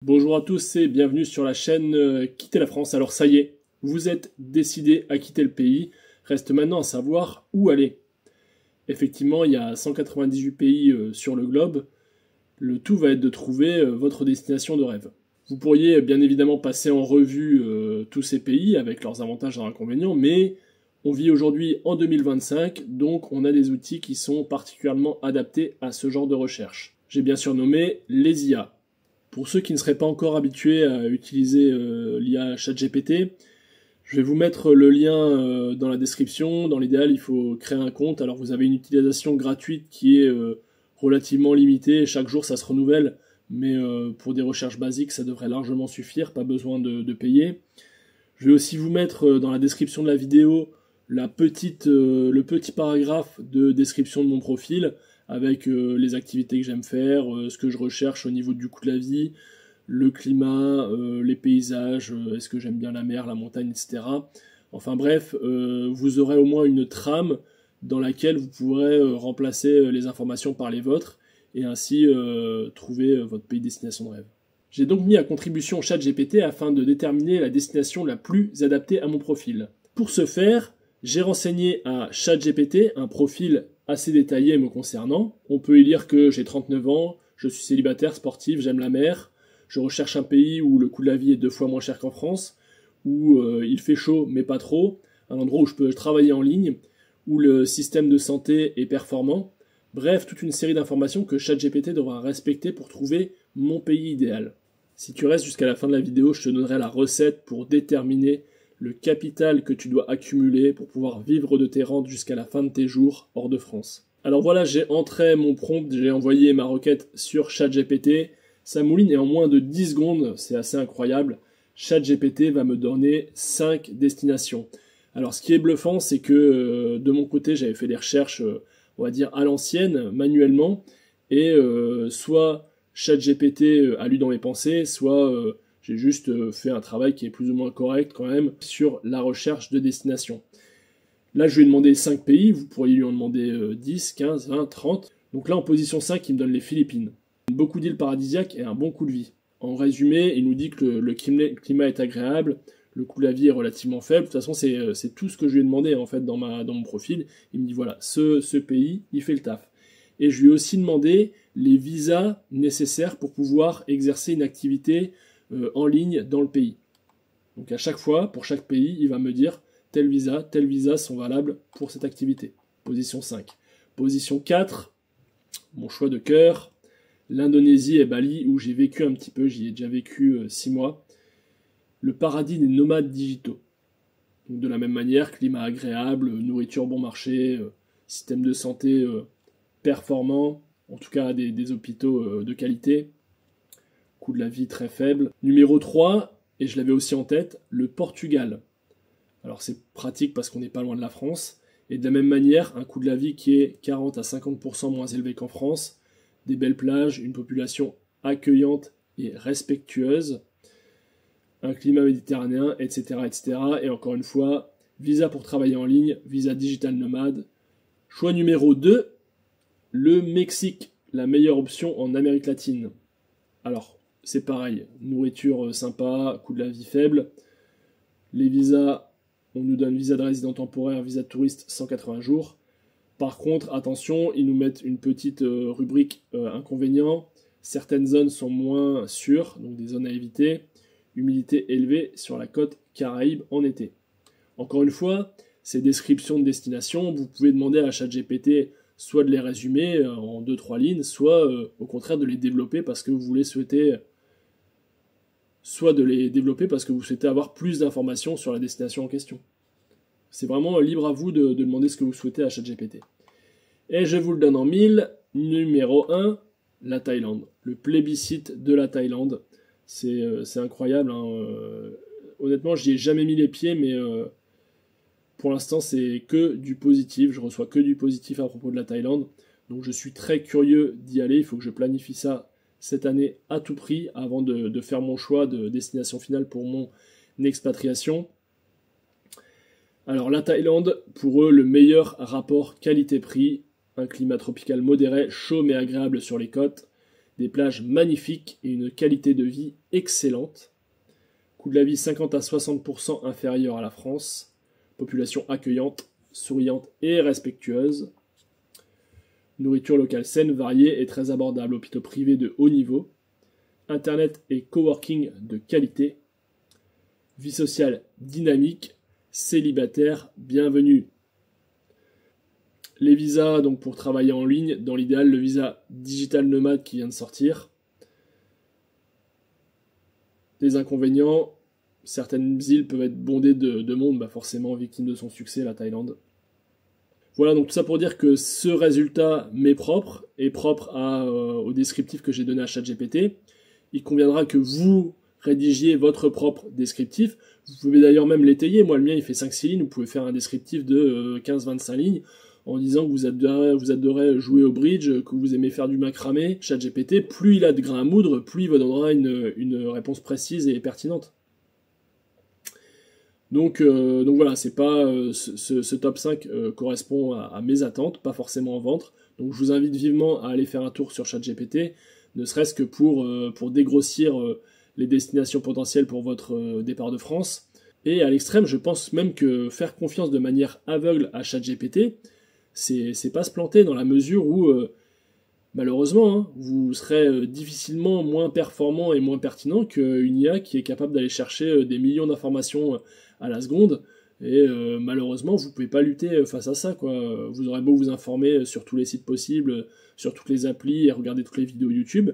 Bonjour à tous et bienvenue sur la chaîne Quitter la France. Alors ça y est, vous êtes décidé à quitter le pays. Reste maintenant à savoir où aller. Effectivement, il y a 198 pays sur le globe. Le tout va être de trouver votre destination de rêve. Vous pourriez bien évidemment passer en revue tous ces pays avec leurs avantages et leurs inconvénients, mais on vit aujourd'hui en 2025, donc on a des outils qui sont particulièrement adaptés à ce genre de recherche. J'ai bien sûr nommé les IA. Pour ceux qui ne seraient pas encore habitués à utiliser l'IA ChatGPT, je vais vous mettre le lien dans la description. Dans l'idéal, il faut créer un compte. Alors vous avez une utilisation gratuite qui est relativement limitée. Chaque jour, ça se renouvelle. Mais pour des recherches basiques, ça devrait largement suffire. Pas besoin de payer. Je vais aussi vous mettre dans la description de la vidéo le petit paragraphe de description de mon profil, avec les activités que j'aime faire, ce que je recherche au niveau du coût de la vie, le climat, les paysages, est-ce que j'aime bien la mer, la montagne, etc. Enfin bref, vous aurez au moins une trame dans laquelle vous pourrez remplacer les informations par les vôtres et ainsi trouver votre pays de destination de rêve. J'ai donc mis à contribution ChatGPT afin de déterminer la destination la plus adaptée à mon profil. Pour ce faire, j'ai renseigné à ChatGPT un profil assez détaillé me concernant. On peut y lire que j'ai 39 ans, je suis célibataire, sportif, j'aime la mer, je recherche un pays où le coût de la vie est 2 fois moins cher qu'en France, où il fait chaud mais pas trop, un endroit où je peux travailler en ligne, où le système de santé est performant. Bref, toute une série d'informations que ChatGPT devra respecter pour trouver mon pays idéal. Si tu restes jusqu'à la fin de la vidéo, je te donnerai la recette pour déterminer le capital que tu dois accumuler pour pouvoir vivre de tes rentes jusqu'à la fin de tes jours hors de France. Alors voilà, j'ai entré mon prompt, j'ai envoyé ma requête sur ChatGPT. Ça mouline et en moins de 10 secondes, c'est assez incroyable. ChatGPT va me donner 5 destinations. Alors ce qui est bluffant, c'est que de mon côté, j'avais fait des recherches, on va dire à l'ancienne, manuellement, et soit ChatGPT a lu dans mes pensées, soit j'ai juste fait un travail qui est plus ou moins correct quand même sur la recherche de destination. Là, je lui ai demandé 5 pays, vous pourriez lui en demander 10, 15, 20, 30. Donc là, en position 5, il me donne les Philippines. Beaucoup d'îles paradisiaques et un bon coût de vie. En résumé, il nous dit que le climat est agréable, le coût de la vie est relativement faible. De toute façon, c'est tout ce que je lui ai demandé en fait dans mon profil. Il me dit voilà, ce pays, il fait le taf. Et je lui ai aussi demandé les visas nécessaires pour pouvoir exercer une activité en ligne dans le pays. Donc à chaque fois, pour chaque pays, il va me dire tel visa sont valables pour cette activité. Position 5. Position 4, mon choix de cœur, l'Indonésie et Bali, où j'ai vécu un petit peu, j'y ai déjà vécu 6 mois. Le paradis des nomades digitaux. Donc de la même manière, climat agréable, nourriture bon marché, système de santé performant, en tout cas des hôpitaux de qualité, coût de la vie très faible. Numéro 3, et je l'avais aussi en tête, le Portugal. Alors c'est pratique parce qu'on n'est pas loin de la France, et de la même manière, un coût de la vie qui est 40 à 50% moins élevé qu'en France, des belles plages, une population accueillante et respectueuse, un climat méditerranéen, etc., etc. Et encore une fois, visa pour travailler en ligne, visa digital nomade. Choix numéro 2, le Mexique, la meilleure option en Amérique latine. Alors, c'est pareil, nourriture sympa, coût de la vie faible. Les visas, on nous donne visa de résident temporaire, visa de touriste, 180 jours. Par contre, attention, ils nous mettent une petite rubrique inconvénient. Certaines zones sont moins sûres, donc des zones à éviter. Humidité élevée sur la côte Caraïbe en été. Encore une fois, ces descriptions de destination, vous pouvez demander à ChatGPT soit de les résumer en 2-3 lignes, soit au contraire de les développer parce que vous souhaitez avoir plus d'informations sur la destination en question. C'est vraiment libre à vous de demander ce que vous souhaitez à ChatGPT. Et je vous le donne en 1000. Numéro 1, la Thaïlande. Le plébiscite de la Thaïlande. C'est incroyable. Hein. Honnêtement, j'y ai jamais mis les pieds, mais pour l'instant, c'est que du positif. Je reçois que du positif à propos de la Thaïlande. Donc je suis très curieux d'y aller. Il faut que je planifie ça cette année à tout prix avant de faire mon choix de destination finale pour mon expatriation. Alors la Thaïlande, pour eux, le meilleur rapport qualité-prix, un climat tropical modéré, chaud mais agréable sur les côtes, des plages magnifiques et une qualité de vie excellente. Coût de la vie 50 à 60% inférieur à la France. Population accueillante, souriante et respectueuse. Nourriture locale saine, variée et très abordable. Hôpitaux privés de haut niveau. Internet et coworking de qualité. Vie sociale dynamique. Célibataire, bienvenue. Les visas donc pour travailler en ligne, dans l'idéal le visa digital nomade qui vient de sortir. Les inconvénients, certaines îles peuvent être bondées de monde, forcément victime de son succès, la Thaïlande. Voilà, donc tout ça pour dire que ce résultat m'est propre, et propre au descriptif que j'ai donné à ChatGPT. Il conviendra que vous rédigiez votre propre descriptif. Vous pouvez d'ailleurs même l'étayer. Moi, le mien, il fait 5-6 lignes. Vous pouvez faire un descriptif de 15-25 lignes en disant que vous adorez jouer au bridge, que vous aimez faire du macramé. ChatGPT, plus il a de grains à moudre, plus il vous donnera une réponse précise et pertinente. Donc voilà, c'est pas ce top 5 correspond à mes attentes, pas forcément en vente. Donc je vous invite vivement à aller faire un tour sur ChatGPT, ne serait-ce que pour dégrossir les destinations potentielles pour votre départ de France. Et à l'extrême, je pense même que faire confiance de manière aveugle à ChatGPT, c'est pas se planter dans la mesure où, malheureusement, vous serez difficilement moins performant et moins pertinent qu'une IA qui est capable d'aller chercher des millions d'informations à la seconde. Et malheureusement, vous pouvez pas lutter face à ça, quoi. Vous aurez beau vous informer sur tous les sites possibles, sur toutes les applis et regarder toutes les vidéos YouTube.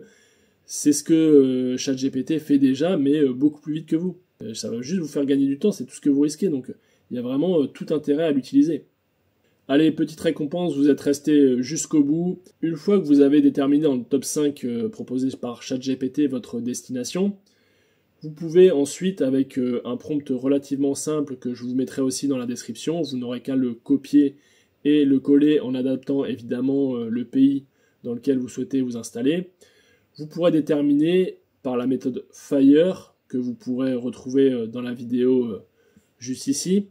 C'est ce que ChatGPT fait déjà, mais beaucoup plus vite que vous. Ça va juste vous faire gagner du temps, c'est tout ce que vous risquez. Donc il y a vraiment tout intérêt à l'utiliser. Allez, petite récompense, vous êtes resté jusqu'au bout. Une fois que vous avez déterminé dans le top 5 proposé par ChatGPT votre destination, vous pouvez ensuite, avec un prompt relativement simple que je vous mettrai aussi dans la description, vous n'aurez qu'à le copier et le coller en adaptant évidemment le pays dans lequel vous souhaitez vous installer. Vous pourrez déterminer par la méthode FIRE, que vous pourrez retrouver dans la vidéo juste ici,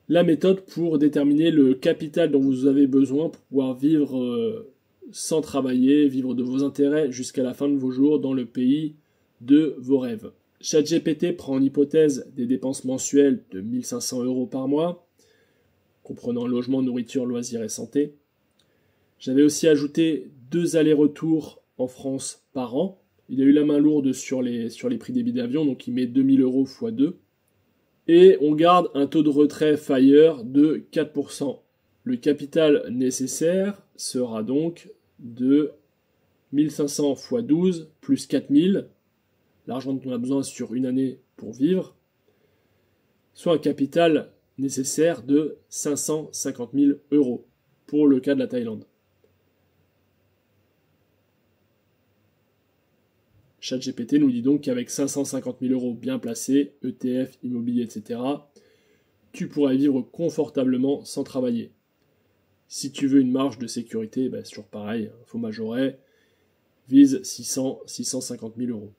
la méthode pour déterminer le capital dont vous avez besoin pour pouvoir vivre sans travailler, vivre de vos intérêts jusqu'à la fin de vos jours dans le pays de vos rêves. ChatGPT prend en hypothèse des dépenses mensuelles de 1 500 € par mois, comprenant logement, nourriture, loisirs et santé. J'avais aussi ajouté 2 allers-retours en France par an. Il a eu la main lourde sur les prix des billets d'avion, donc il met 2 000 € x 2. Et on garde un taux de retrait FIRE de 4%. Le capital nécessaire sera donc de 1 500 x 12 plus 4 000, l'argent dont on a besoin sur une année pour vivre, soit un capital nécessaire de 550 000 € pour le cas de la Thaïlande. ChatGPT nous dit donc qu'avec 550 000 € bien placés, ETF, immobilier, etc., tu pourrais vivre confortablement sans travailler. Si tu veux une marge de sécurité, c'est toujours pareil, il faut majorer, vise 650 000 €.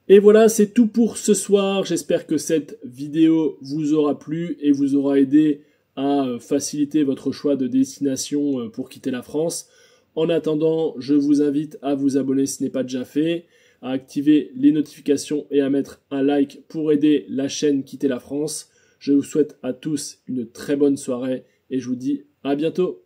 Et voilà, c'est tout pour ce soir. J'espère que cette vidéo vous aura plu et vous aura aidé à faciliter votre choix de destination pour quitter la France. En attendant, je vous invite à vous abonner si ce n'est pas déjà fait, à activer les notifications et à mettre un like pour aider la chaîne Quitter la France. Je vous souhaite à tous une très bonne soirée et je vous dis à bientôt.